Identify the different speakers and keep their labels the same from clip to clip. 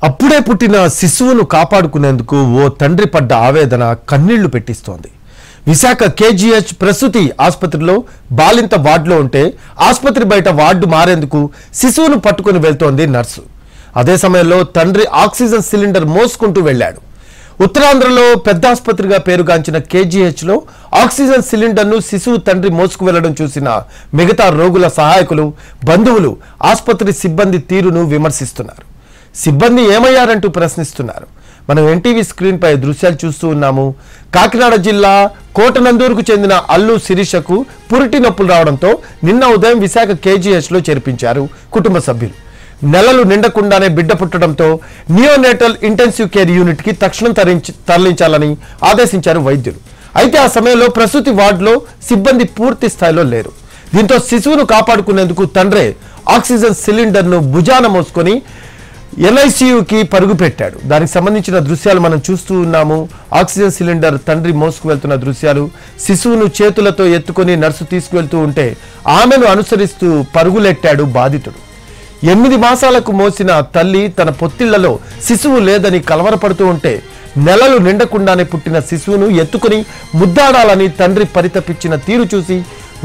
Speaker 1: అప్పుడే పుట్టిన శిశువును కాపాడుకునేందుకు ఓ తండ్రి పడ్డ ఆవేదన కన్నీళ్లు పెట్టిస్తోంది. విశాఖ కేజీహెచ్ ప్రసూతి ఆసుపత్రిలో బాలింత వార్డులో ఉంటే ఆసుపత్రి బయట వార్డు మారేందుకు శిశువును పట్టుకుని వెళ్తోంది నర్సు. అదే సమయంలో తండ్రి ఆక్సిజన్ సిలిండర్ మోసుకుంటూ వెళ్లాడు. ఉత్తరాంధ్రలో పెద్ద ఆసుపత్రిగా పేరుగాంచిన కేజీహెచ్లో ఆక్సిజన్ సిలిండర్ను శిశువు తండ్రి మోసుకు వెళ్లడం చూసిన మిగతా రోగుల సహాయకులు, బంధువులు ఆసుపత్రి సిబ్బంది తీరును విమర్శిస్తున్నారు. సిబ్బంది ఏమయ్యారంటూ ప్రశ్నిస్తున్నారు. మనం ఎన్టీవీ స్క్రీన్ పై దృశ్యాలు చూస్తూ ఉన్నాము. కాకినాడ జిల్లా కోటనందూరుకు చెందిన అల్లు శిరీషకు పురిటి నొప్పులు రావడంతో నిన్న ఉదయం విశాఖ కేజీహెచ్లో చేర్పించారు కుటుంబ సభ్యులు. నెలలు నిండకుండానే బిడ్డ పుట్టడంతో నియోనేటల్ ఇంటెన్సివ్ కేర్ యూనిట్కి తక్షణం తరలించాలని ఆదేశించారు వైద్యులు. అయితే ఆ సమయంలో ప్రసూతి వార్డులో సిబ్బంది పూర్తి స్థాయిలో లేరు. దీంతో శిశువును కాపాడుకునేందుకు తండ్రే ఆక్సిజన్ సిలిండర్ను భుజాన మోసుకొని ఎన్ఐసియుకి పరుగు పెట్టాడు. దానికి సంబంధించిన దృశ్యాలు మనం చూస్తూ ఉన్నాము. ఆక్సిజన్ సిలిండర్ తండ్రి మోసుకు వెళ్తున్న దృశ్యాలు. శిశువును చేతులతో ఎత్తుకొని నర్సు తీసుకువెళ్తూ ఉంటే ఆమెను అనుసరిస్తూ పరుగులెట్టాడు బాధితుడు. 8 మాసాలకు మోసిన తల్లి తన పొత్తిళ్లలో శిశువు లేదని కలవరపడుతూ ఉంటే నెలలు నిండకుండానే పుట్టిన శిశువును ఎత్తుకుని ముద్దాడాలని తండ్రి పరితపించిన తీరు చూసి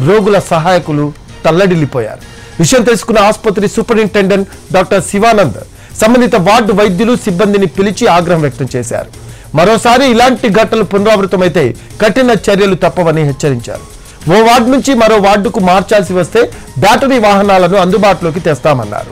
Speaker 1: రోగుల సహాయకులు తల్లడిల్లిపోయారు. విషయం తెలుసుకున్న ఆసుపత్రి సూపరింటెండెంట్ డాక్టర్ శివానంద్ సంబంధిత వార్డు వైద్యులు సిబ్బందిని పిలిచి ఆగ్రహం వ్యక్తం చేశారు. మరోసారి ఇలాంటి ఘటనలు పునరావృతమైతే కఠిన చర్యలు తప్పవని హెచ్చరించారు. ఓ వార్డు నుంచి మరో వార్డుకు మార్చాల్సి వస్తే బ్యాటరీ వాహనాలను అందుబాటులోకి తెస్తామన్నారు.